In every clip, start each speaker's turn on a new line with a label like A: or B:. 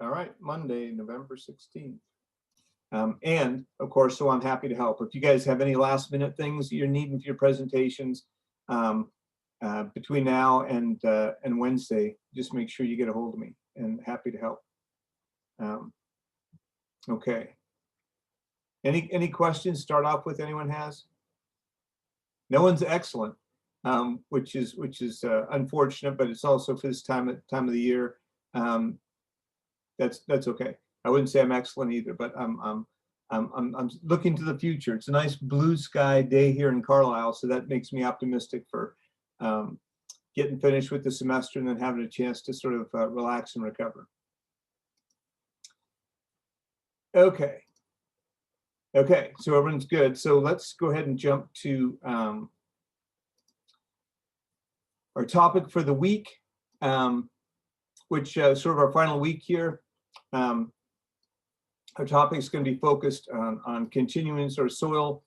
A: All right, Monday, November 16th. And of course, so I'm happy to help. If you guys have any last minute things you're needing for your presentations between now and Wednesday, just make sure you get a hold of me, and happy to help. Okay. Any questions? Start off with, anyone has? No one's excellent, which is unfortunate, but it's also for this time of the year. That's okay. I wouldn't say I'm excellent either, but I'm looking to the future. It's a nice blue sky day here in Carlisle, so that makes me optimistic for getting finished with the semester and then having a chance to sort of relax and recover. Okay, so everyone's good. So let's go ahead and jump to our topic for the week, which sort of our final week here. Our topic is going to be focused on continuing sort of soil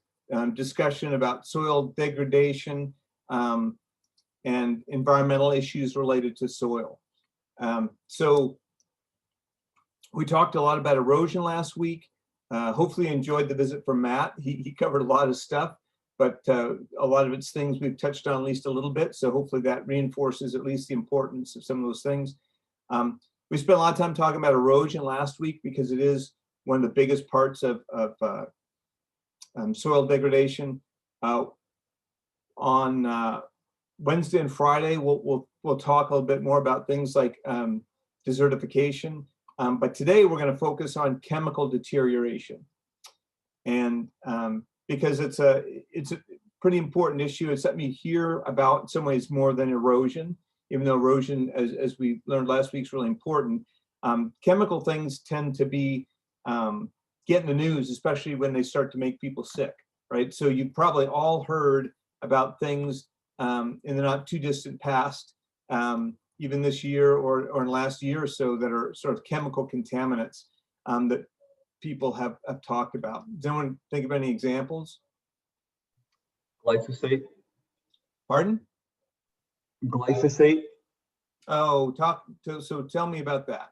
A: discussion about soil degradation and environmental issues related to soil. So we talked a lot about erosion last week. Hopefully you enjoyed the visit from Matt. He covered a lot of stuff, but a lot of it's things we've touched on at least a little bit. So hopefully that reinforces at least the importance of some of those things. We spent a lot of time talking about erosion last week because it is one of the biggest parts of soil degradation. On Wednesday and Friday, we'll talk a little bit more about things like desertification. But today we're going to focus on chemical deterioration, and because it's a pretty important issue. It's something you hear about in some ways more than erosion, even though erosion, as we learned last week, is really important. Chemical things tend to be get in the news, especially when they start to make people sick, right? So you've probably all heard about things in the not too distant past, even this year or in the last year or so, that are sort of chemical contaminants that people have talked about. Does anyone think of any examples?
B: Glyphosate.
A: Pardon?
B: Glyphosate.
A: Oh, so tell me about that.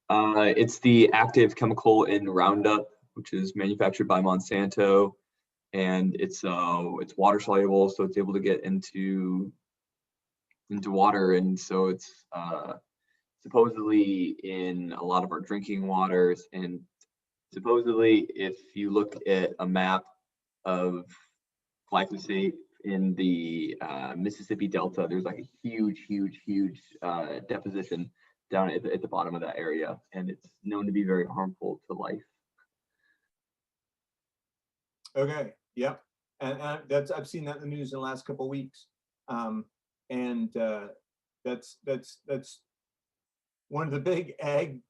B: It's the active chemical in Roundup, which is manufactured by Monsanto, and it's water soluble, so it's able to get into water, and so it's supposedly in a lot of our drinking waters. And supposedly, if you look at a map of glyphosate in the Mississippi Delta, there's like a huge deposition down at the bottom of that area, and it's known to be very harmful to life.
A: Okay, yep, and I've seen that in the news in the last couple of weeks, and that's one of the big ag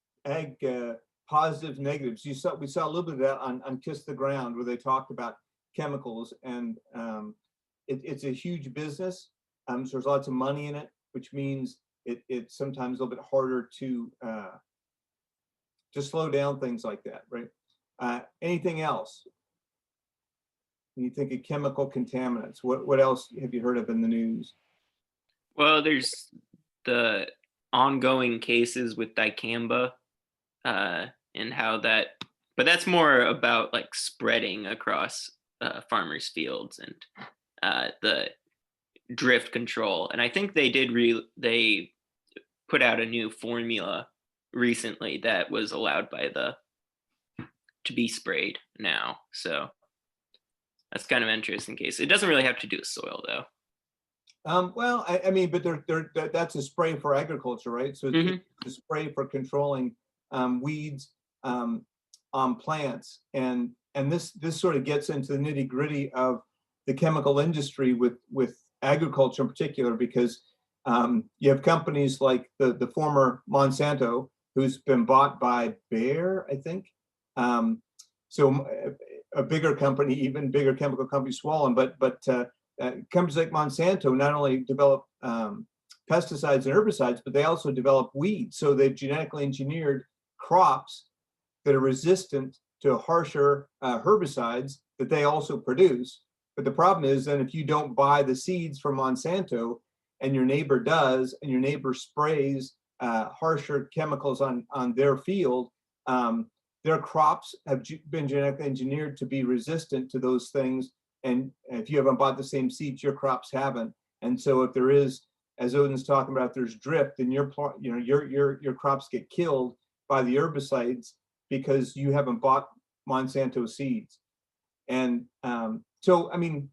A: positive negatives. We saw a little bit of that on Kiss the Ground, where they talked about chemicals, and it's a huge business. So there's lots of money in it, which means it's sometimes a little bit harder to slow down things like that, right? Anything else? When you think of chemical contaminants, what else have you heard of in the news?
C: Well, there's the ongoing cases with dicamba and how that, but that's more about like spreading across farmers' fields and the drift control. And I think they put out a new formula recently that was allowed by to be sprayed now. So that's kind of an interesting case. It doesn't really have to do with soil though.
A: Well, I mean, but that's a spray for agriculture, right? So it's a spray for controlling weeds on plants, and this sort of gets into the nitty gritty of the chemical industry with agriculture in particular, because you have companies like the former Monsanto, who's been bought by Bayer, I think. So a bigger company, even bigger chemical company, swollen, but companies like Monsanto not only develop pesticides and herbicides, but they also develop weeds. So they've genetically engineered crops that are resistant to harsher herbicides that they also produce. But the problem is then if you don't buy the seeds from Monsanto and your neighbor does, and your neighbor sprays harsher chemicals on their field, their crops have been genetically engineered to be resistant to those things. And if you haven't bought the same seeds, your crops haven't. And so if there is, as Odin's talking about, there's drift, then your crops get killed by the herbicides because you haven't bought Monsanto seeds. And so, I mean,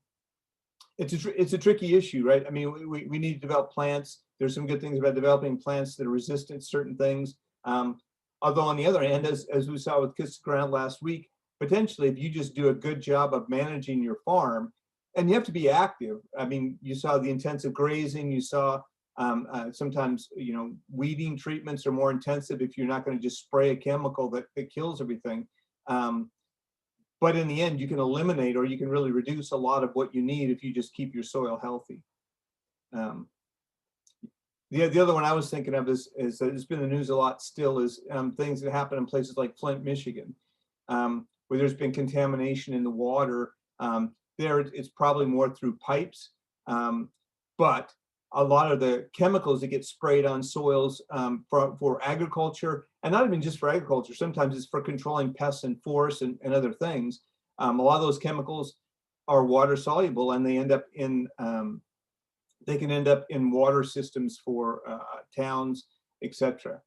A: it's a tricky issue, right? I mean, we need to develop plants. There's some good things about developing plants that are resistant to certain things. Although on the other hand, as we saw with Kiss the Ground last week, potentially if you just do a good job of managing your farm, and you have to be active. I mean, you saw the intensive grazing, you saw sometimes, weeding treatments are more intensive if you're not going to just spray a chemical that kills everything. But in the end, you can eliminate or you can really reduce a lot of what you need if you just keep your soil healthy. The other one I was thinking of is that it's been in the news a lot still is things that happen in places like Flint, Michigan, where there's been contamination in the water. There it's probably more through pipes, but a lot of the chemicals that get sprayed on soils for agriculture, and not even just for agriculture, sometimes it's for controlling pests and forests and other things. A lot of those chemicals are water soluble, and they end up in they can end up in water systems for towns, etc.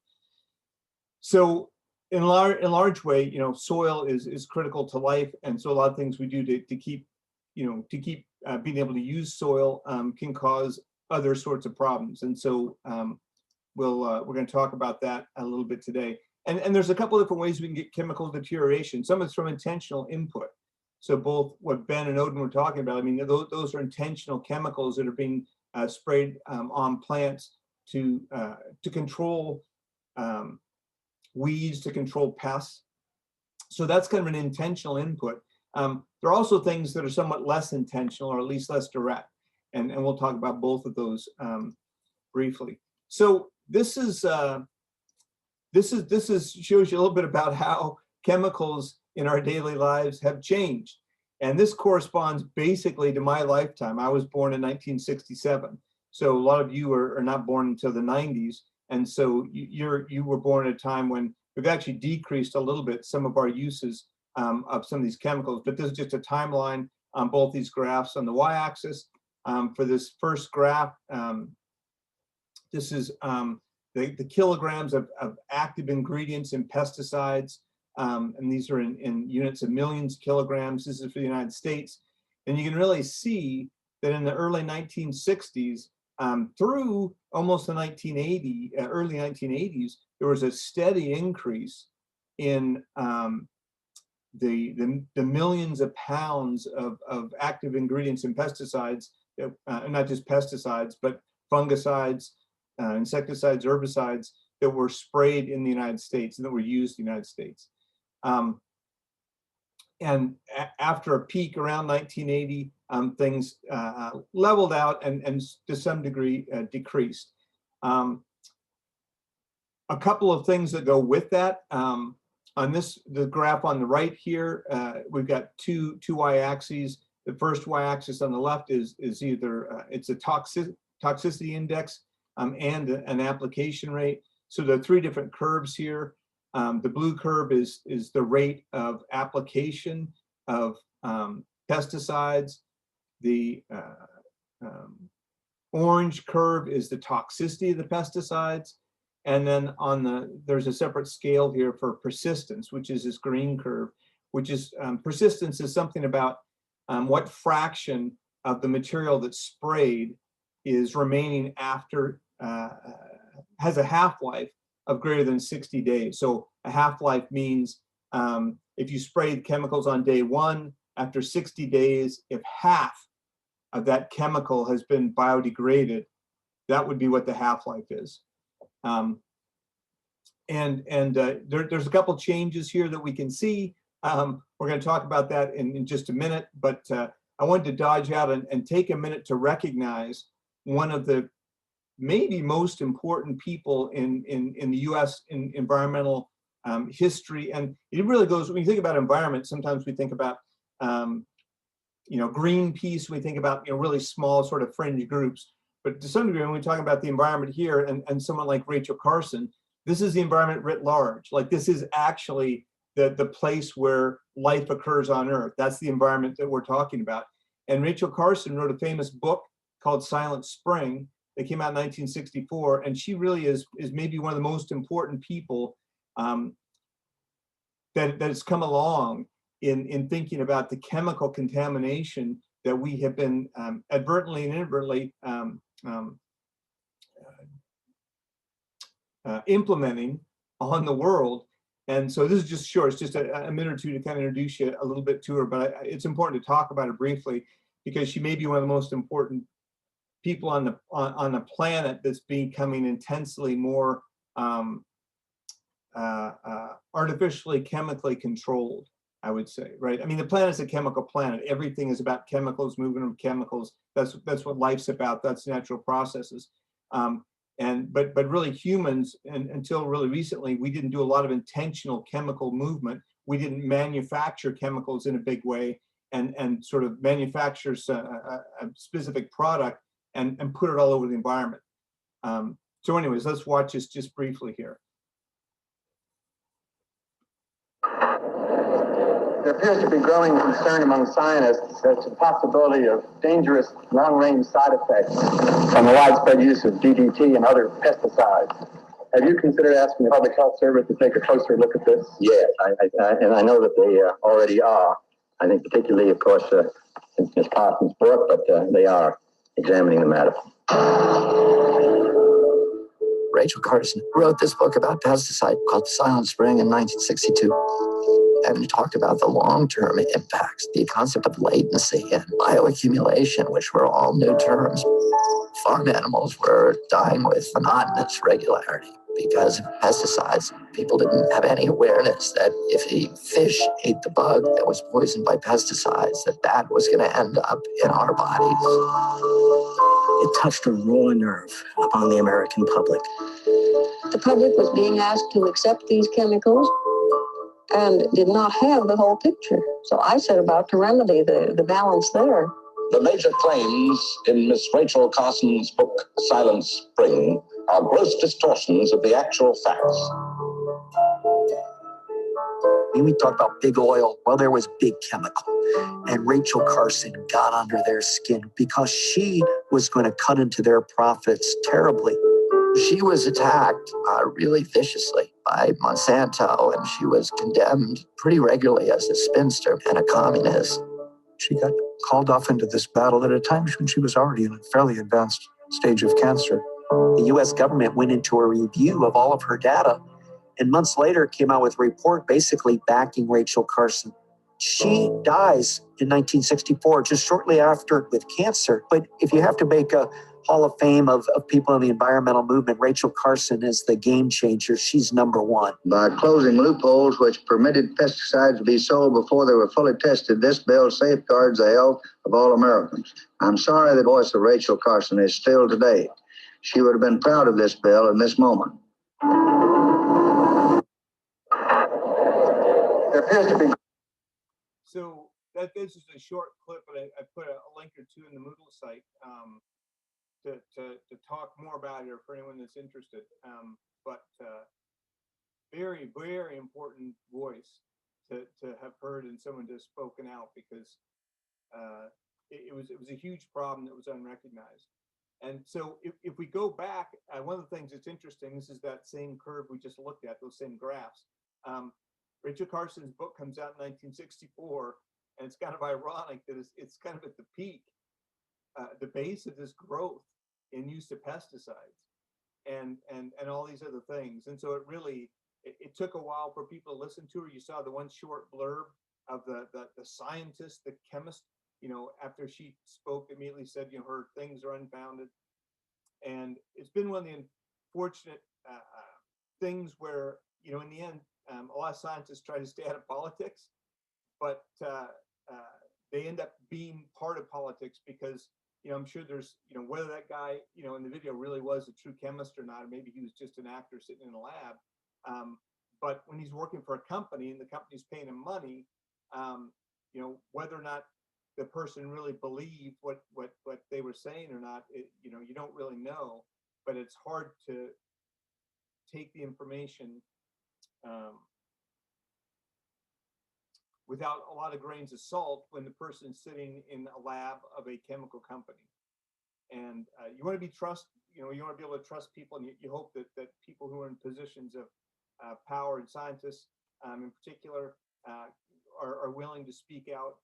A: So in large way, soil is critical to life, and so a lot of things we do to keep being able to use soil can cause other sorts of problems. And so we're going to talk about that a little bit today. And there's a couple of different ways we can get chemical deterioration. Some is from intentional input. So both what Ben and Odin were talking about, I mean, those are intentional chemicals that are being sprayed on plants to control weeds, to control pests. So that's kind of an intentional input. There are also things that are somewhat less intentional, or at least less direct. And we'll talk about both of those briefly. So this shows you a little bit about how chemicals in our daily lives have changed. And this corresponds basically to my lifetime. I was born in 1967. So a lot of you are not born until the 90s. And so you were born at a time when we've actually decreased a little bit some of our uses of some of these chemicals. But this is just a timeline on both these graphs on the y-axis. For this first graph, this is the kilograms of active ingredients in pesticides, and these are in units of millions of kilograms. This is for the United States. And you can really see that in the early 1960s through almost the early 1980s, there was a steady increase in the millions of pounds of active ingredients in pesticides, not just pesticides, but fungicides, insecticides, herbicides that were sprayed in the United States and that were used in the United States. And after a peak around 1980, things leveled out and to some degree decreased. A couple of things that go with that. On the graph on the right here, we've got two y-axes. The first y-axis on the left is either it's a toxicity index and an application rate. So there are three different curves here. The blue curve is the rate of application of pesticides. The orange curve is the toxicity of the pesticides. And then there's a separate scale here for persistence, which is this green curve, which is persistence is something about what fraction of the material that's sprayed is remaining after, has a half-life of greater than 60 days. So a half-life means if you sprayed chemicals on day one, after 60 days, if half of that chemical has been biodegraded, that would be what the half-life is. There's a couple changes here that we can see. We're going to talk about that in just a minute, but I wanted to dodge out and take a minute to recognize one of the maybe most important people in the U.S. in environmental history. And it really goes, when you think about environment, sometimes we think about Greenpeace, we think about really small sort of fringe groups. But to some degree, when we talk about the environment here and someone like Rachel Carson, this is the environment writ large. Like this is actually the place where life occurs on Earth. That's the environment that we're talking about. And Rachel Carson wrote a famous book called Silent Spring that came out in 1964. And she really is maybe one of the most important people that has come along in thinking about the chemical contamination that we have been advertently and inadvertently implementing on the world. And so this is just short, it's just a minute or two to kind of introduce you a little bit to her, but it's important to talk about it briefly because she may be one of the most important people on the planet that's becoming intensely more artificially chemically controlled, I would say, right? I mean, the planet's a chemical planet. Everything is about chemicals, movement of chemicals. That's what life's about. That's natural processes. But really humans, and until really recently, we didn't do a lot of intentional chemical movement. We didn't manufacture chemicals in a big way and sort of manufacture a specific product and put it all over the environment. So anyways, let's watch this just briefly here.
D: There appears to be growing concern among scientists as to the possibility of dangerous long-range side effects from the widespread use of DDT and other pesticides. Have you considered asking the Public Health Service to take a closer look at this?
E: Yes, and I know that they already are. I think particularly, of course, in Ms. Carson's book, but they are examining the matter.
F: Rachel Carson wrote this book about pesticide called Silent Spring in 1962. And he talked about the long-term impacts, the concept of latency and bioaccumulation, which were all new terms. Farm animals were dying with monotonous regularity because of pesticides. People didn't have any awareness that if a fish ate the bug that was poisoned by pesticides, that was going to end up in our bodies.
G: It touched a raw nerve upon the American public.
H: The public was being asked to accept these chemicals and did not have the whole picture. So I set about to remedy the balance there.
E: The major claims in Miss Rachel Carson's book, Silent Spring, are gross distortions of the actual facts.
F: When we talk about big oil, well, there was big chemical. And Rachel Carson got under their skin because she was going to cut into their profits terribly. She was attacked really viciously by Monsanto, and she was condemned pretty regularly as a spinster and a communist.
I: She got called off into this battle at a time when she was already in a fairly advanced stage of cancer.
F: The U.S. government went into a review of all of her data, and months later came out with a report basically backing Rachel Carson. She dies in 1964, just shortly after with cancer. But if you have to make a Hall of Fame of people in the environmental movement, Rachel Carson is the game changer. She's number one.
D: By closing loopholes which permitted pesticides to be sold before they were fully tested, this bill safeguards the health of all Americans. I'm sorry the voice of Rachel Carson is still today. She would have been proud of this bill in this moment. There appears to be.
A: So this is a short clip, but I put a link or two in the Moodle site to talk more about it or for anyone that's interested. But very, very important voice to have heard and someone to have spoken out because it was a huge problem that was unrecognized. And so if we go back, one of the things that's interesting, this is that same curve we just looked at, those same graphs. Rachel Carson's book comes out in 1964, and it's kind of ironic that it's kind of at the peak, the base of this growth in use of pesticides and all these other things. And so it took a while for people to listen to her. You saw the one short blurb of the scientist, the chemist, after she spoke, immediately said, her things are unfounded. And it's been one of the unfortunate things where, in the end, a lot of scientists try to stay out of politics, but they end up being part of politics because, I'm sure there's, whether that guy, in the video really was a true chemist or not, or maybe he was just an actor sitting in a lab. But when he's working for a company and the company's paying him money, whether or not the person really believed what they were saying or not, you know, you don't really know, but it's hard to take the information without a lot of grains of salt when the person's sitting in a lab of a chemical company. And you want to be you want to be able to trust people, and you hope that people who are in positions of power, and scientists in particular, are willing to speak out.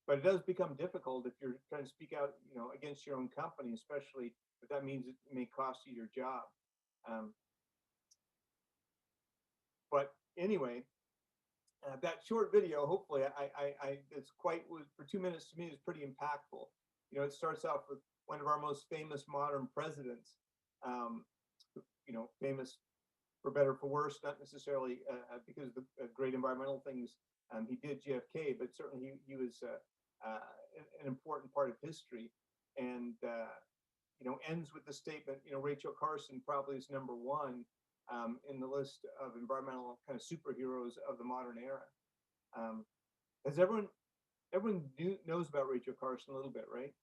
A: But it does become difficult if you're trying to speak out, you know, against your own company, especially if that means it may cost you your job. But anyway, that short video, hopefully, it's for 2 minutes to me, is pretty impactful. You know, it starts off with one of our most famous modern presidents, you know, famous for better or for worse, not necessarily because of the great environmental things he did, JFK, but certainly he was an important part of history. And you know, ends with the statement, you know, Rachel Carson probably is number one in the list of environmental kind of superheroes of the modern era. As everyone knows about Rachel Carson a little bit, right?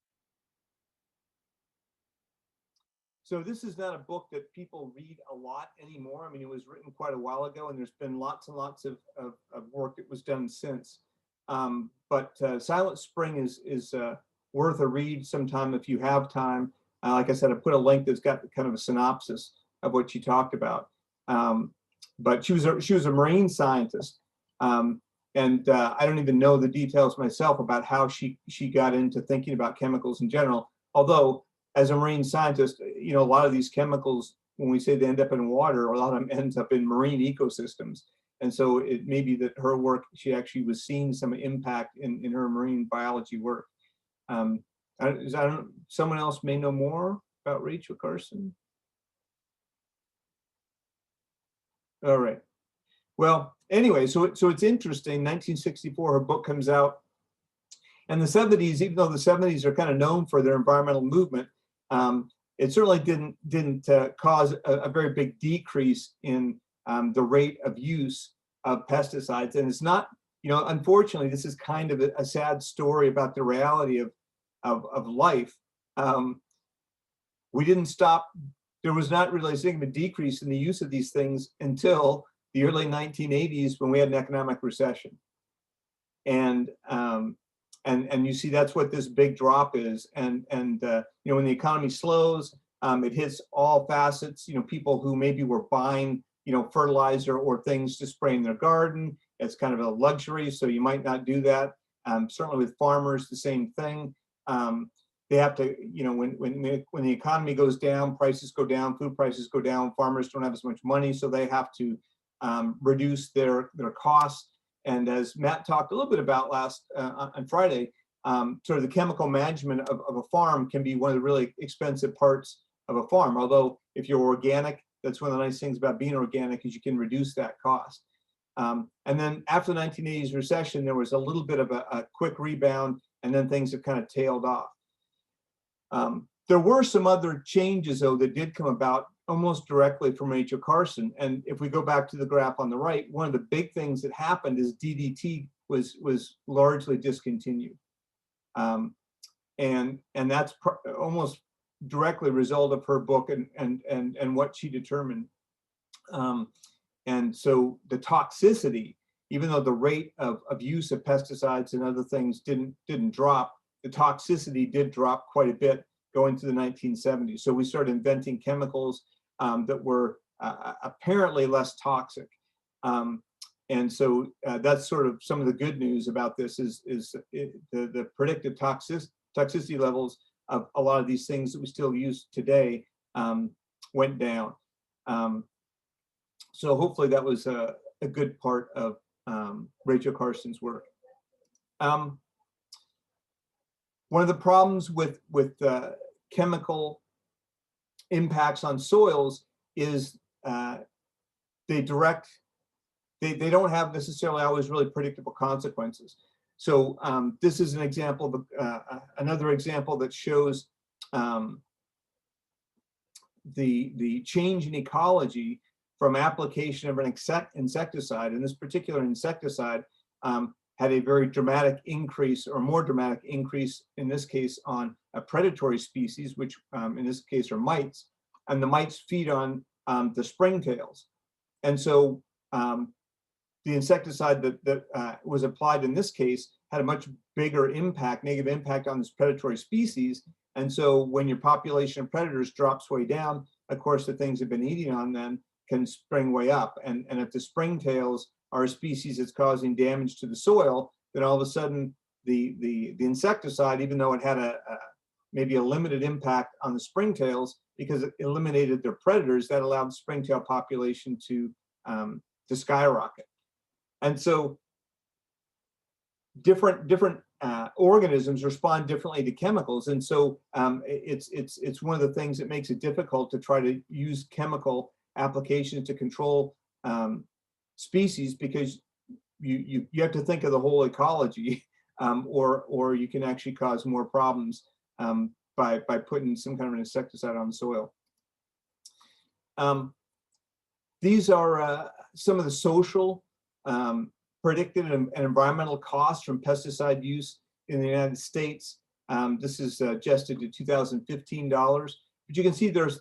A: So this is not a book that people read a lot anymore. I mean, it was written quite a while ago, and there's been lots and lots of work that was done since. But Silent Spring is worth a read sometime if you have time. Like I said, I put a link that's got kind of a synopsis of what she talked about. But she was a marine scientist, and I don't even know the details myself about how she got into thinking about chemicals in general. Although, as a marine scientist, you know, a lot of these chemicals, when we say they end up in water, a lot of them ends up in marine ecosystems. And so it may be that her work, she actually was seeing some impact in her marine biology work. Someone else may know more about Rachel Carson. All right. Well, anyway, so it's interesting. 1964, her book comes out. And the 70s, even though the 70s are kind of known for their environmental movement, it certainly didn't cause a very big decrease in the rate of use of pesticides. And it's not, you know, unfortunately, this is kind of a sad story about the reality of life. We didn't stop. There was not really a significant decrease in the use of these things until the early 1980s, when we had an economic recession. And you see that's what this big drop is. And you know, when the economy slows, it hits all facets. You know, people who maybe were buying, you know, fertilizer or things to spray in their garden, it's kind of a luxury, so you might not do that. Certainly with farmers, the same thing. They have to, you know, when the economy goes down, prices go down, food prices go down, farmers don't have as much money, so they have to reduce their costs. And as Matt talked a little bit about on Friday, sort of the chemical management of a farm can be one of the really expensive parts of a farm. Although if you're organic, that's one of the nice things about being organic, is you can reduce that cost. And then after the 1980s recession, there was a little bit of a quick rebound, and then things have kind of tailed off. There were some other changes, though, that did come about almost directly from Rachel Carson. And if we go back to the graph on the right, one of the big things that happened is DDT was largely discontinued. And that's almost directly a result of her book and what she determined. And so the toxicity, even though the rate of use of pesticides and other things didn't drop, the toxicity did drop quite a bit going to the 1970s. So we started inventing chemicals that were apparently less toxic. And so that's sort of some of the good news about this is the predicted toxicity levels of a lot of these things that we still use today went down. So hopefully that was a good part of Rachel Carson's work. One of the problems with chemical impacts on soils is they don't have necessarily always really predictable consequences. So this is an example of another example that shows the change in ecology from application of an insecticide. And this particular insecticide had a very dramatic increase, or more dramatic increase in this case, on a predatory species, which in this case are mites, and the mites feed on the springtails. And so the insecticide that was applied in this case had a much bigger impact, negative impact on this predatory species. And so when your population of predators drops way down, of course, the things they've been eating on then can spring way up. And if the springtails are a species that's causing damage to the soil, then all of a sudden the insecticide, even though it had maybe a limited impact on the springtails, because it eliminated their predators, that allowed the springtail population to skyrocket. And so different organisms respond differently to chemicals, and so it's one of the things that makes it difficult to try to use chemical applications to control species, because you have to think of the whole ecology, or you can actually cause more problems by putting some kind of an insecticide on the soil. These are some of the social, predicted and environmental costs from pesticide use in the United States. This is adjusted to 2015 dollars, but you can see there's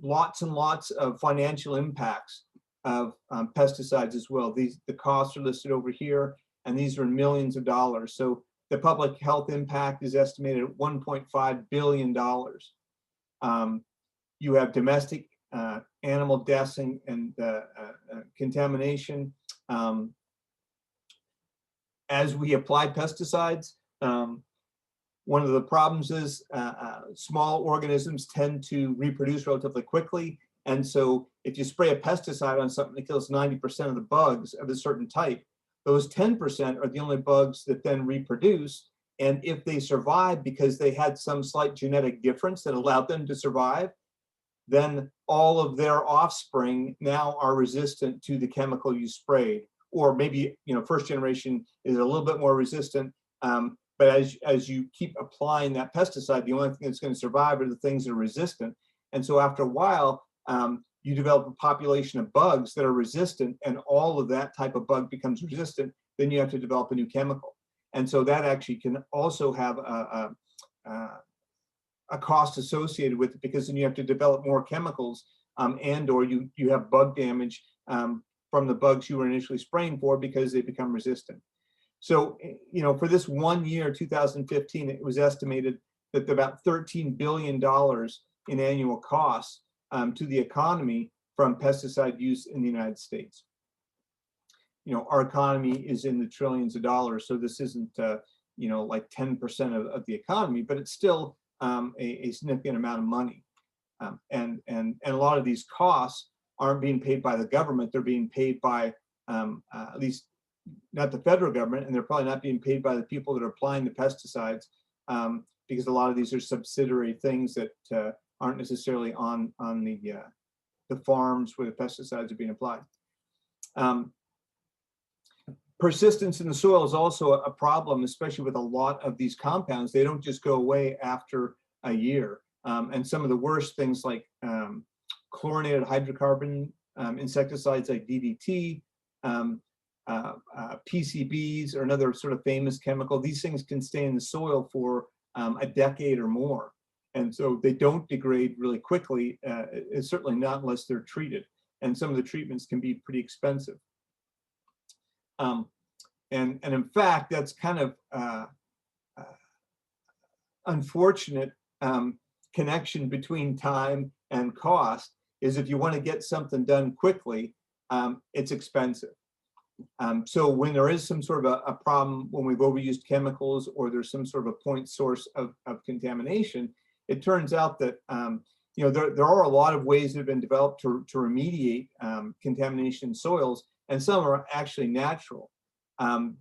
A: lots and lots of financial impacts of pesticides as well. The costs are listed over here, and these are in millions of dollars. So the public health impact is estimated at $1.5 billion. You have domestic animal deaths and contamination. As we apply pesticides, one of the problems is small organisms tend to reproduce relatively quickly. And so if you spray a pesticide on something that kills 90% of the bugs of a certain type, those 10% are the only bugs that then reproduce. And if they survive because they had some slight genetic difference that allowed them to survive, then all of their offspring now are resistant to the chemical you sprayed. Or maybe, first generation is a little bit more resistant, but as you keep applying that pesticide, the only thing that's going to survive are the things that are resistant. And so after a while, you develop a population of bugs that are resistant, and all of that type of bug becomes resistant, then you have to develop a new chemical. And so that actually can also have a cost associated with it, because then you have to develop more chemicals, and or you have bug damage from the bugs you were initially spraying for because they become resistant. So, for this 1 year, 2015, it was estimated that about $13 billion in annual costs to the economy from pesticide use in the United States. Our economy is in the trillions of dollars, so this isn't, like 10% of the economy, but it's still a significant amount of money. And a lot of these costs aren't being paid by the government. They're being paid by, at least not the federal government, and they're probably not being paid by the people that are applying the pesticides, because a lot of these are subsidiary things that aren't necessarily on the farms where the pesticides are being applied. Persistence in the soil is also a problem, especially with a lot of these compounds. They don't just go away after a year. And some of the worst things like chlorinated hydrocarbon insecticides like DDT, PCBs are another sort of famous chemical. These things can stay in the soil for a decade or more. And so they don't degrade really quickly, certainly not unless they're treated. And some of the treatments can be pretty expensive. And in fact, that's kind of unfortunate connection between time and cost, is if you want to get something done quickly, it's expensive. So when there is some sort of a problem, when we've overused chemicals, or there's some sort of a point source of contamination, it turns out that there are a lot of ways that have been developed to remediate contamination in soils, and some are actually natural.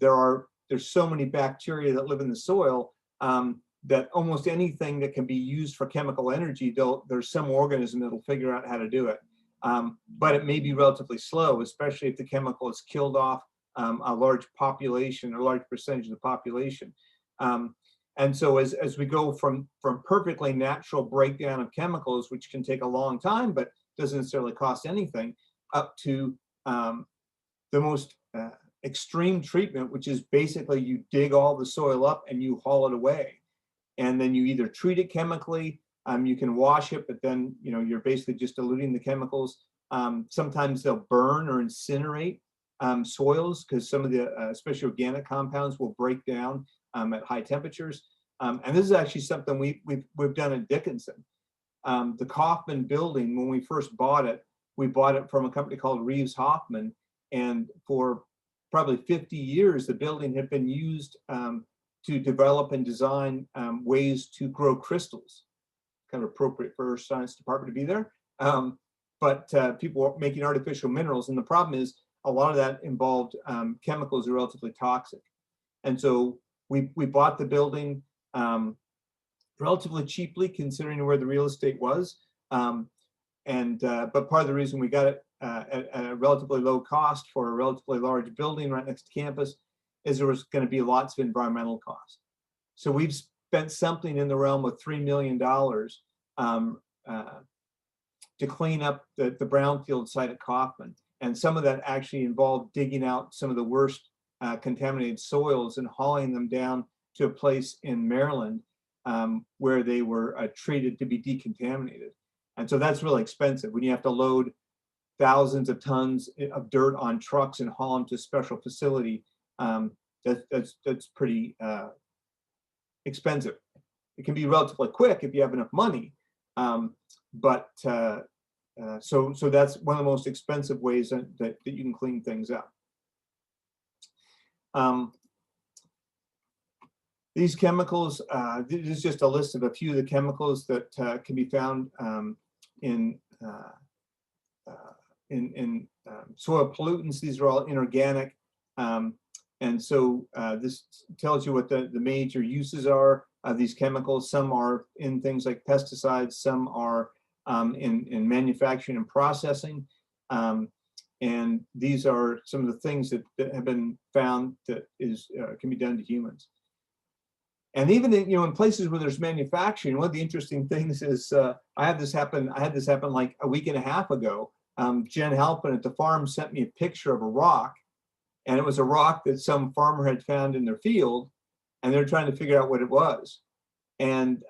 A: There's so many bacteria that live in the soil that almost anything that can be used for chemical energy, there's some organism that'll figure out how to do it. But it may be relatively slow, especially if the chemical has killed off a large population, or a large percentage of the population. And so as we go from perfectly natural breakdown of chemicals, which can take a long time but doesn't necessarily cost anything, up to the most extreme treatment, which is basically you dig all the soil up and you haul it away. And then you either treat it chemically, you can wash it, but then you're basically just diluting the chemicals. Sometimes they'll burn or incinerate soils because some of the, especially organic compounds, will break down at high temperatures. And this is actually something we've done at Dickinson. The Kaufman building, when we first bought it, we bought it from a company called Reeves Hoffman, and for probably 50 years, the building had been used to develop and design ways to grow crystals. Kind of appropriate for our science department to be there. But people were making artificial minerals, and the problem is a lot of that involved chemicals that are relatively toxic. And so we bought the building relatively cheaply, considering where the real estate was. But part of the reason we got it at a relatively low cost for a relatively large building right next to campus is there was going to be lots of environmental costs. So we've spent something in the realm of $3 million to clean up the brownfield site at Kaufman. And some of that actually involved digging out some of the worst contaminated soils and hauling them down to a place in Maryland where they were treated to be decontaminated. And so that's really expensive when you have to load thousands of tons of dirt on trucks and haul them to a special facility. That's pretty expensive. It can be relatively quick if you have enough money, so that's one of the most expensive ways that you can clean things up. These chemicals, this is just a list of a few of the chemicals that can be found in soil pollutants. These are all inorganic. And so this tells you what the major uses are of these chemicals. Some are in things like pesticides, some are in manufacturing and processing. And these are some of the things that have been found that can be done to humans. And even in places where there's manufacturing, one of the interesting things is I had this happen like a week and a half ago. Jen Halpin at the farm sent me a picture of a rock, and it was a rock that some farmer had found in their field, and they're trying to figure out what it was. And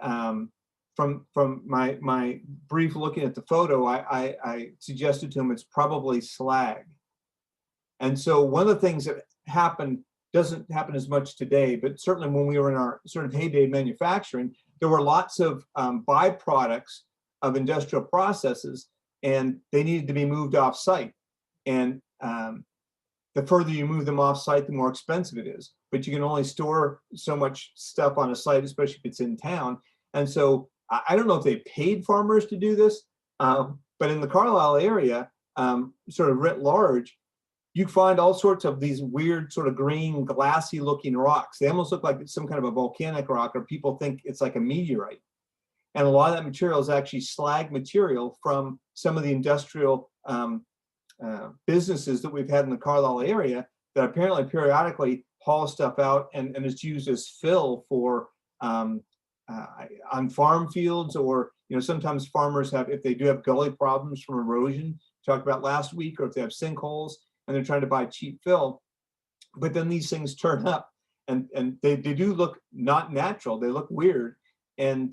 A: from my brief looking at the photo, I suggested to him it's probably slag. And so one of the things that doesn't happen as much today, but certainly when we were in our sort of heyday manufacturing, there were lots of byproducts of industrial processes, and they needed to be moved off site. And the further you move them off site, the more expensive it is. But you can only store so much stuff on a site, especially if it's in town. And so I don't know if they paid farmers to do this, but in the Carlisle area, sort of writ large, you find all sorts of these weird sort of green, glassy looking rocks. They almost look like it's some kind of a volcanic rock, or people think it's like a meteorite. And a lot of that material is actually slag material from some of the industrial businesses that we've had in the Carlisle area that apparently periodically haul stuff out and is used as fill for on farm fields, or sometimes farmers have, if they do have gully problems from erosion, talked about last week, or if they have sinkholes and they're trying to buy cheap fill. But then these things turn up and they do look not natural. They look weird. And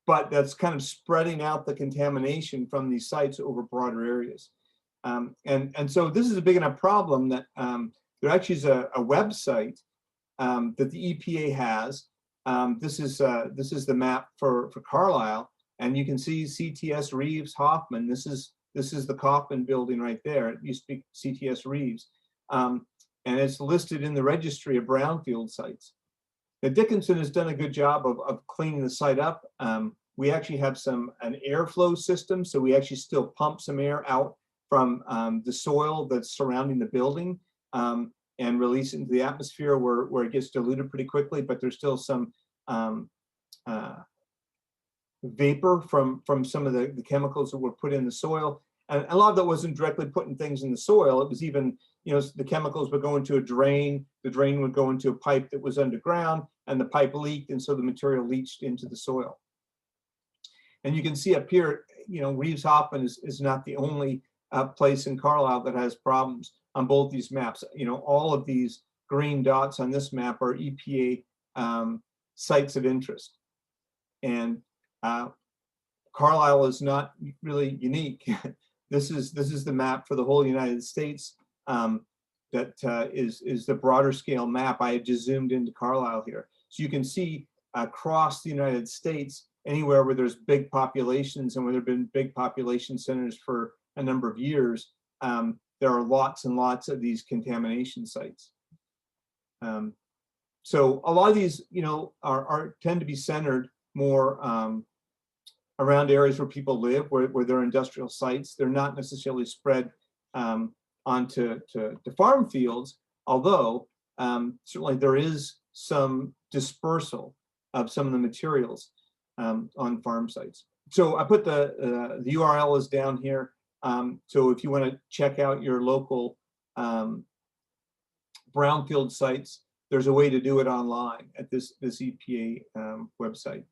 A: but that's kind of spreading out the contamination from these sites over broader areas. And so this is a big enough problem that there actually is a website that the EPA has. This is the map for Carlisle, and you can see CTS Reeves Hoffman. This is the Kaufman building right there. It used to be CTS Reeves, and it's listed in the registry of brownfield sites. Now, Dickinson has done a good job of cleaning the site up. We actually have an airflow system, so we actually still pump some air out from the soil that's surrounding the building and release it into the atmosphere where it gets diluted pretty quickly, but there's still some vapor from some of the chemicals that were put in the soil. And a lot of that wasn't directly putting things in the soil. It was even, the chemicals would go into a drain, the drain would go into a pipe that was underground, and the pipe leaked, and so the material leached into the soil. And you can see up here, Reeves Hoffman is not the only place in Carlisle that has problems on both these maps. You know, all of these green dots on this map are EPA sites of interest. And Carlisle is not really unique. This is the map for the whole United States that is the broader scale map. I have just zoomed into Carlisle here. So you can see across the United States, anywhere where there's big populations and where there have been big population centers for a number of years, there are lots and lots of these contamination sites. So a lot of these, you know, tend to be centered more around areas where people live, where there are industrial sites. They're not necessarily spread onto farm fields, although certainly there is some dispersal of some of the materials on farm sites. So I put the URL is down here. So if you want to check out your local brownfield sites, there's a way to do it online at this EPA website.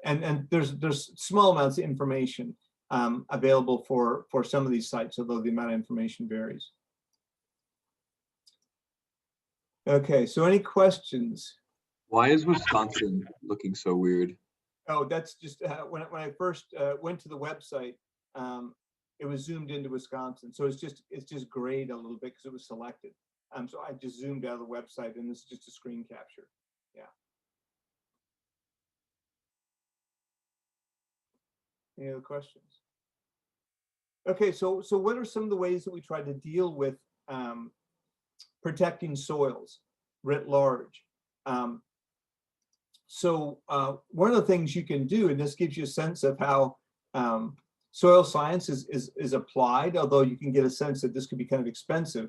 A: And there's small amounts of information available for some of these sites, although the amount of information varies. Okay, so any questions?
B: Why is Wisconsin looking so weird?
A: Oh, that's just when I first went to the website, it was zoomed into Wisconsin. So it's just grayed a little bit because it was selected. So I just zoomed out of the website, and this is just a screen capture. Yeah. Any other questions? Okay, so what are some of the ways that we try to deal with protecting soils writ large? So one of the things you can do, and this gives you a sense of how soil science is applied, although you can get a sense that this could be kind of expensive.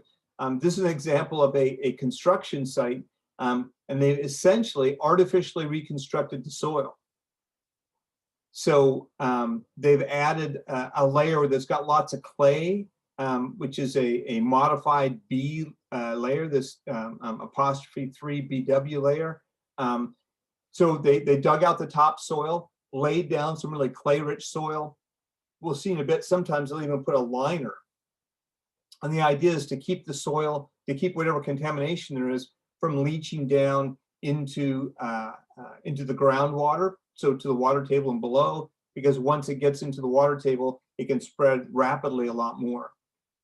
A: This is an example of a construction site, and they essentially artificially reconstructed the soil. So they've added a layer that's got lots of clay, which is a modified B layer, this apostrophe 3 BW layer. So they dug out the topsoil, laid down some really clay-rich soil. We'll see in a bit, sometimes they'll even put a liner. And the idea is to keep the soil, to keep whatever contamination there is from leaching down into the groundwater, so to the water table and below, because once it gets into the water table, it can spread rapidly a lot more.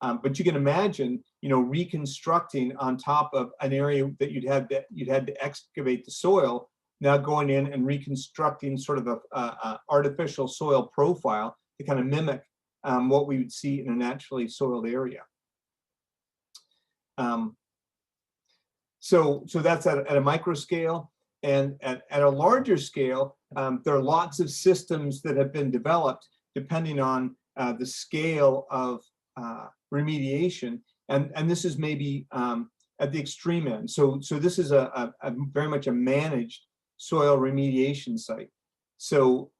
A: But you can imagine, you know, reconstructing on top of an area that you'd had to excavate the soil, now going in and reconstructing sort of a artificial soil profile to kind of mimic what we would see in a naturally soiled area. So that's at a micro scale, and at a larger scale, there are lots of systems that have been developed depending on the scale of remediation, and this is maybe at the extreme end. So this is a very much a managed soil remediation site. So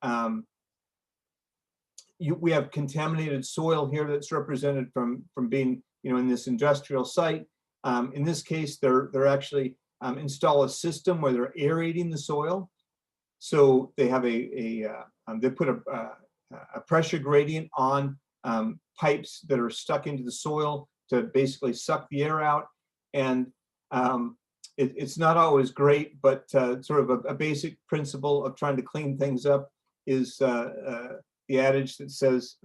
A: we have contaminated soil here that's represented from being, you know, in this industrial site. In this case, they're actually install a system where they're aerating the soil. So they have they put a pressure gradient on pipes that are stuck into the soil to basically suck the air out. And it's not always great, but sort of a basic principle of trying to clean things up is the adage that says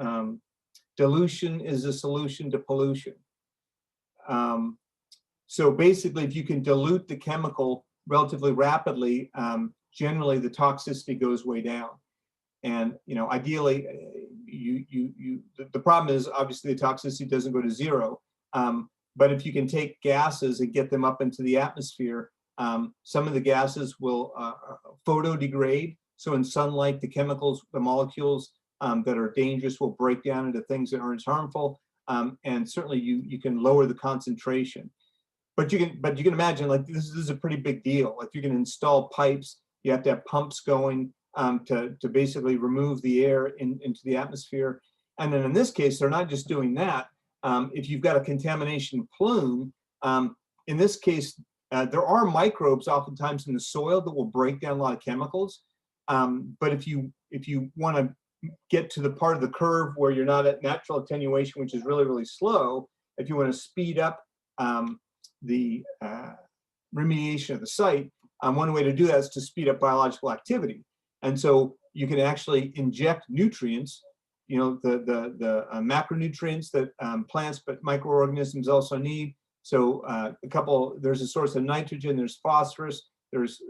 A: dilution is a solution to pollution. So basically, if you can dilute the chemical relatively rapidly, generally the toxicity goes way down. And, you know, ideally, the problem is obviously the toxicity doesn't go to zero. But if you can take gases and get them up into the atmosphere, some of the gases will photodegrade. So in sunlight, the chemicals, the molecules that are dangerous will break down into things that aren't as harmful. And certainly you can lower the concentration. But you can imagine, like, this is a pretty big deal. If you can install pipes, you have to have pumps going to basically remove the air into the atmosphere. And then in this case, they're not just doing that. If you've got a contamination plume, in this case, there are microbes oftentimes in the soil that will break down a lot of chemicals. But if you want to get to the part of the curve where you're not at natural attenuation, which is really, really slow, if you want to speed up the remediation of the site, one way to do that is to speed up biological activity. And so you can actually inject nutrients, the macronutrients that plants but microorganisms also need. So there's a source of nitrogen, there's phosphorus, there's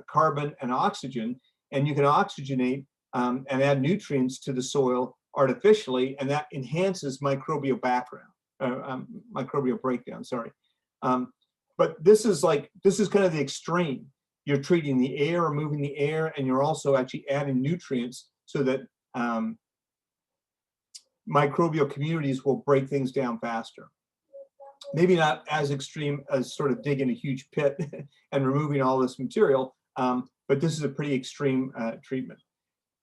A: carbon and oxygen, and you can oxygenate and add nutrients to the soil artificially, and that enhances microbial breakdown, sorry. But this is kind of the extreme. You're treating the air, removing the air, and you're also actually adding nutrients so that microbial communities will break things down faster. Maybe not as extreme as sort of digging a huge pit and removing all this material, but this is a pretty extreme treatment.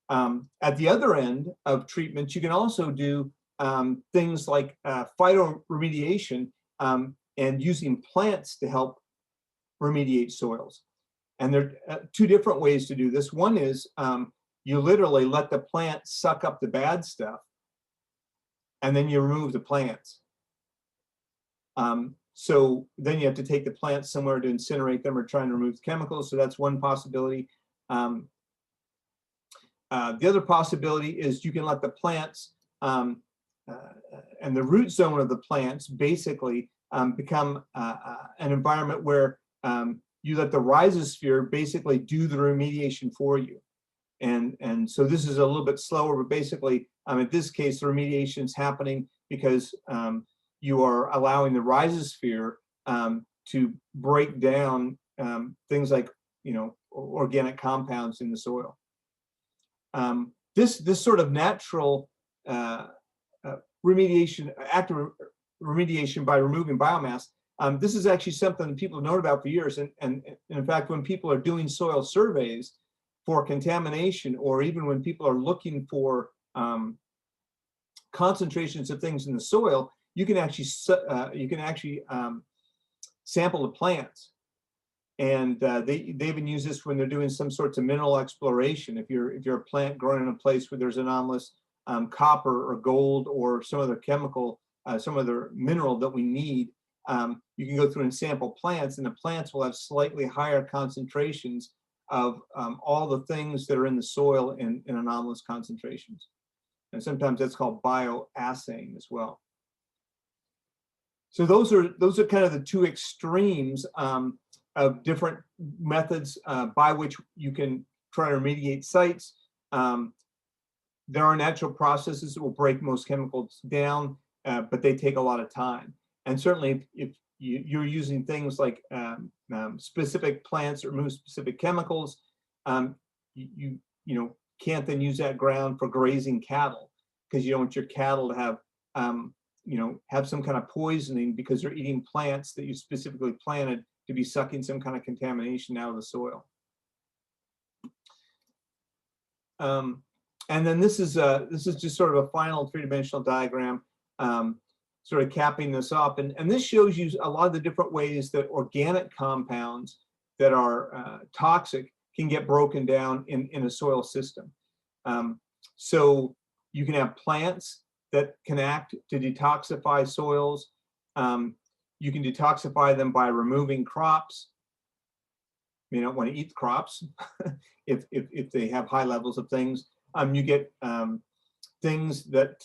A: At the other end of treatments, you can also do things like phytoremediation and using plants to help remediate soils. And there are two different ways to do this. One is you literally let the plant suck up the bad stuff, and then you remove the plants. So then you have to take the plants somewhere to incinerate them or try and remove the chemicals. So that's one possibility. The other possibility is you can let the plants and the root zone of the plants basically become an environment where you let the rhizosphere basically do the remediation for you. And so this is a little bit slower, but basically in this case, the remediation is happening because you are allowing the rhizosphere to break down things like, organic compounds in the soil. This sort of natural remediation, active remediation by removing biomass, this is actually something people have known about for years. And in fact, when people are doing soil surveys for contamination, or even when people are looking for concentrations of things in the soil, you can actually sample the plants. And they even use this when they're doing some sorts of mineral exploration. If you're a plant growing in a place where there's anomalous copper or gold or some other chemical, some other mineral that we need, you can go through and sample plants, and the plants will have slightly higher concentrations of all the things that are in the soil in anomalous concentrations. And sometimes that's called bioassaying as well. So those are kind of the two extremes of different methods by which you can try to remediate sites. There are natural processes that will break most chemicals down, but they take a lot of time. And certainly if you're using things like specific plants or remove specific chemicals, you can't then use that ground for grazing cattle, because you don't want your cattle to have have some kind of poisoning because they're eating plants that you specifically planted to be sucking some kind of contamination out of the soil. And then this is just sort of a final three-dimensional diagram, sort of capping this off. And this shows you a lot of the different ways that organic compounds that are toxic can get broken down in a soil system. So you can have plants that can act to detoxify soils. You can detoxify them by removing crops. You don't want to eat crops if they have high levels of things. You get things that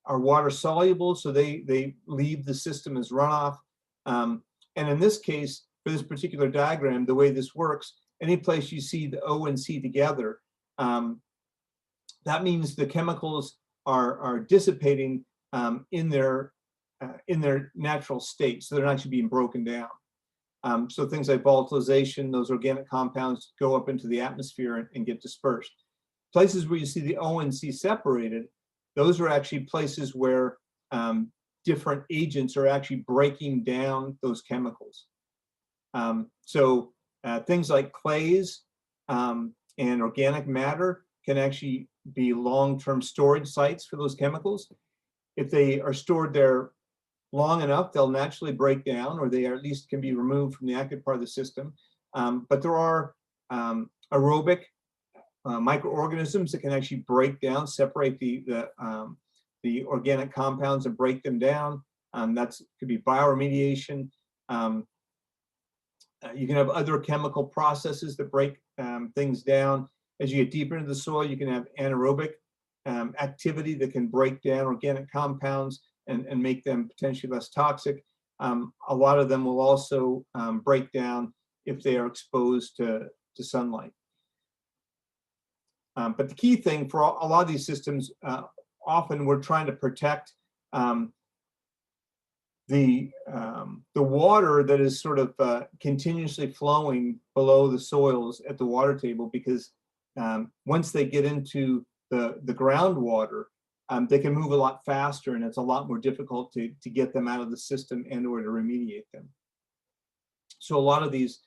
A: are water soluble, so they leave the system as runoff. And in this case, for this particular diagram, the way this works, any place you see the O and C together, that means the chemicals are dissipating in their natural state, so they're not actually being broken down. So things like volatilization, those organic compounds go up into the atmosphere and get dispersed. Places where you see the O and C separated, those are actually places where different agents are actually breaking down those chemicals. So things like clays and organic matter can actually be long-term storage sites for those chemicals. If they are stored there long enough, they'll naturally break down, or they at least can be removed from the active part of the system. But there are aerobic microorganisms that can actually break down, separate the organic compounds and break them down. That could be bioremediation. You can have other chemical processes that break things down. As you get deeper into the soil, you can have anaerobic activity that can break down organic compounds and make them potentially less toxic. A lot of them will also break down if they are exposed to sunlight. But the key thing for a lot of these systems, often we're trying to protect the water that is sort of continuously flowing below the soils at the water table, because once they get into the groundwater, they can move a lot faster, and it's a lot more difficult to get them out of the system and or to remediate them. So a lot of these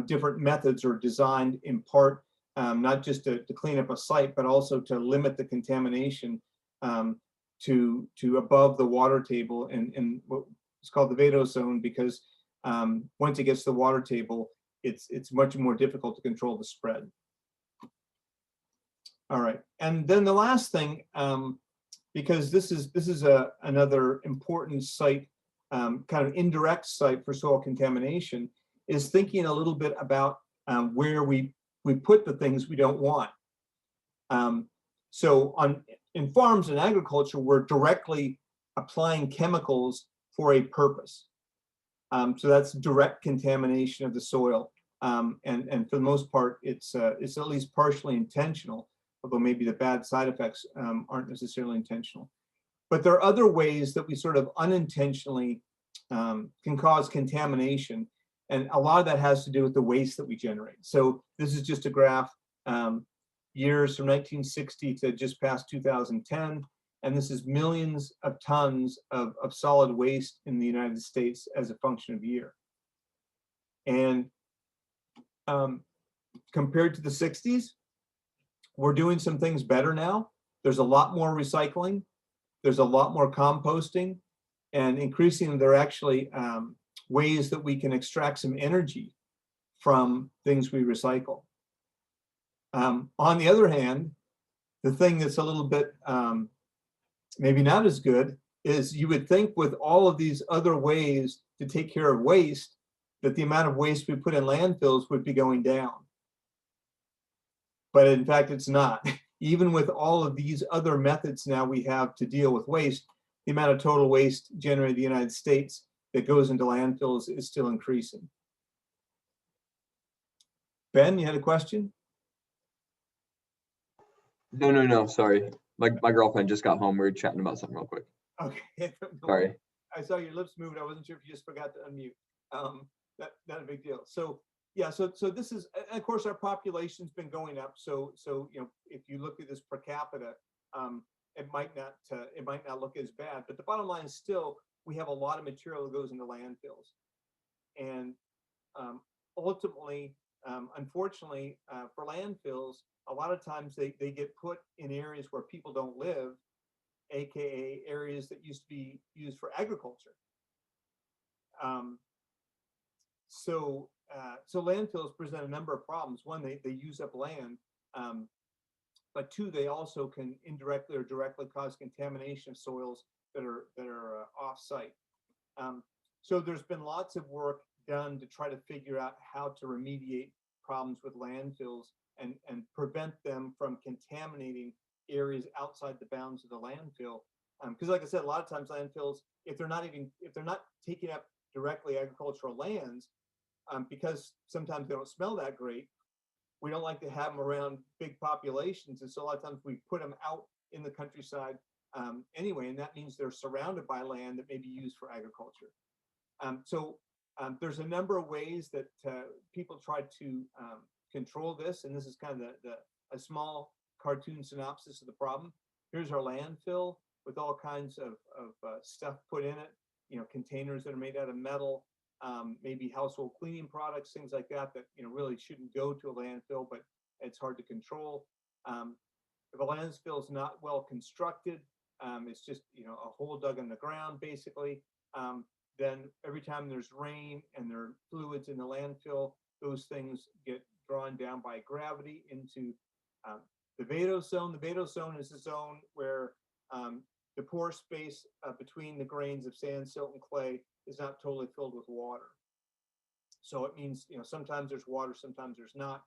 A: different methods are designed in part not just to clean up a site, but also to limit the contamination to above the water table and what's called the vadose zone, because once it gets to the water table, it's much more difficult to control the spread. All right, and then the last thing, because this is another important site, kind of indirect site for soil contamination, is thinking a little bit about where we put the things we don't want. So in farms and agriculture, we're directly applying chemicals for a purpose. So that's direct contamination of the soil, and for the most part, it's at least partially intentional, although maybe the bad side effects aren't necessarily intentional. But there are other ways that we sort of unintentionally can cause contamination, and a lot of that has to do with the waste that we generate. So this is just a graph, years from 1960 to just past 2010, and this is millions of tons of solid waste in the United States as a function of year. And compared to the 60s, we're doing some things better now. There's a lot more recycling. There's a lot more composting, and increasingly there are actually ways that we can extract some energy from things we recycle. On the other hand, the thing that's a little bit maybe not as good is you would think with all of these other ways to take care of waste, that the amount of waste we put in landfills would be going down. But in fact, it's not. Even with all of these other methods now we have to deal with waste, the amount of total waste generated in the United States that goes into landfills is still increasing. Ben, you had a question?
B: No, sorry. My girlfriend just got home. We were chatting about something real quick.
A: Okay.
B: Sorry.
A: I saw your lips moving. I wasn't sure if you just forgot to unmute. Not a big deal. So yeah, so this is, and of course, our population's been going up. So you know, if you look at this per capita, it might not look as bad. But the bottom line is still, we have a lot of material that goes into landfills, and ultimately, unfortunately, for landfills, a lot of times they get put in areas where people don't live, aka areas that used to be used for agriculture. So landfills present a number of problems. One, they use up land, but two, they also can indirectly or directly cause contamination of soils that are off-site. So there's been lots of work done to try to figure out how to remediate problems with landfills and prevent them from contaminating areas outside the bounds of the landfill. Because like I said, a lot of times landfills, if they're not taking up directly agricultural lands, because sometimes they don't smell that great, we don't like to have them around big populations. And so a lot of times we put them out in the countryside anyway, and that means they're surrounded by land that may be used for agriculture. So there's a number of ways that people try to control this, and this is kind of a small cartoon synopsis of the problem. Here's our landfill with all kinds of stuff put in it, you know, containers that are made out of metal, maybe household cleaning products, things like that really shouldn't go to a landfill, but it's hard to control. If a landfill is not well constructed, it's just a hole dug in the ground basically, then every time there's rain and there are fluids in the landfill, those things get drawn down by gravity into The vadose zone is a zone where the pore space between the grains of sand, silt, and clay is not totally filled with water. So it means, sometimes there's water, sometimes there's not.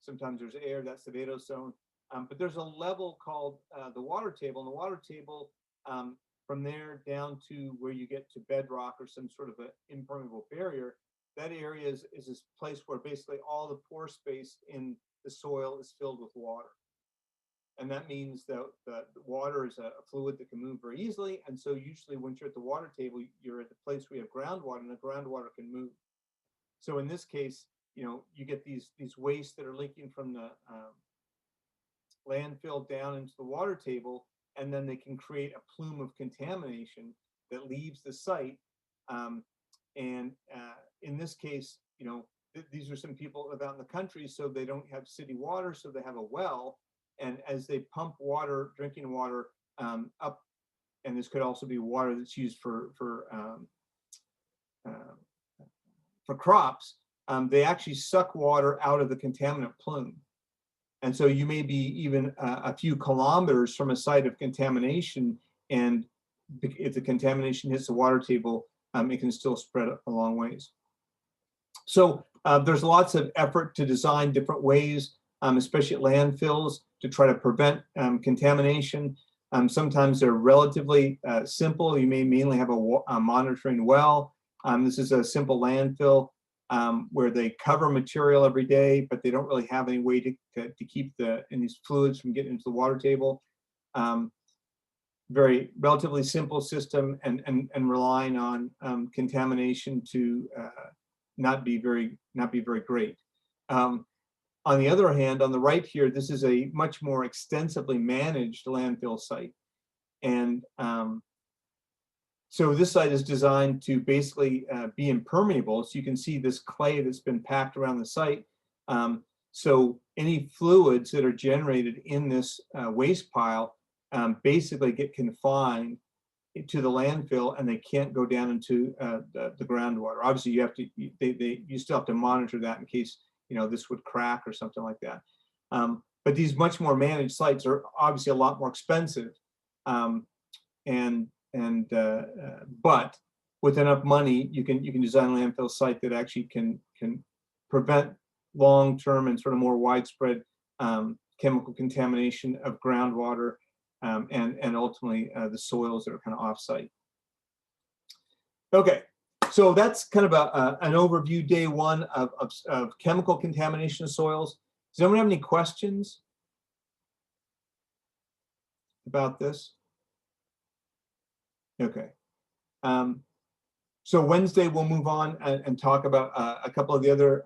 A: Sometimes there's air, that's the vadose zone. But there's a level called the water table. And the water table, from there down to where you get to bedrock or some sort of an impermeable barrier, that area is this place where basically all the pore space in the soil is filled with water. And that means that the water is a fluid that can move very easily. And so usually once you're at the water table, you're at the place where you have groundwater, and the groundwater can move. So in this case, you get these wastes that are leaking from the landfill down into the water table, and then they can create a plume of contamination that leaves the site. In this case, these are some people that live out in the country, so they don't have city water, so they have a well. And as they pump water, drinking water, up, and this could also be water that's used for crops, they actually suck water out of the contaminant plume. And so you may be even a few kilometers from a site of contamination, and if the contamination hits the water table, it can still spread a long ways. So there's lots of effort to design different ways, especially at landfills, to try to prevent contamination. Sometimes they're relatively simple. You may mainly have a monitoring well. This is a simple landfill where they cover material every day, but they don't really have any way to keep these fluids from getting into the water table. Very relatively simple system, and relying on contamination to not be very great. On the other hand, on the right here, this is a much more extensively managed landfill site. And so this site is designed to basically be impermeable. So you can see this clay that's been packed around the site. So any fluids that are generated in this waste pile basically get confined to the landfill, and they can't go down into the groundwater. Obviously, you still have to monitor that in case this would crack or something like that. But these much more managed sites are obviously a lot more expensive, but with enough money, you can design a landfill site that actually can prevent long-term and sort of more widespread chemical contamination of groundwater, and ultimately the soils that are kind of off-site. Okay, so that's kind of an overview, day one of chemical contamination of soils. Does anyone have any questions about this? Okay. So Wednesday we'll move on and talk about a couple of the other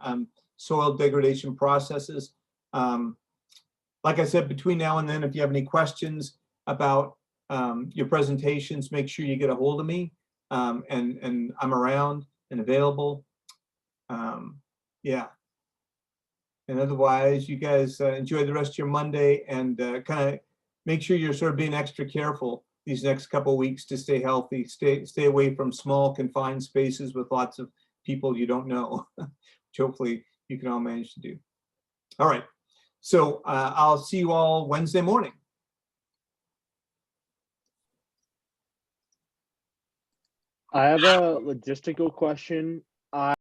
A: soil degradation processes. Like I said, between now and then, if you have any questions about your presentations, make sure you get a hold of me, and I'm around and available. Yeah. And otherwise, you guys enjoy the rest of your Monday, and kind of make sure you're sort of being extra careful these next couple of weeks to stay healthy, stay away from small confined spaces with lots of people you don't know, which hopefully you can all manage to do. All right, so I'll see you all Wednesday morning.
J: I have a logistical question.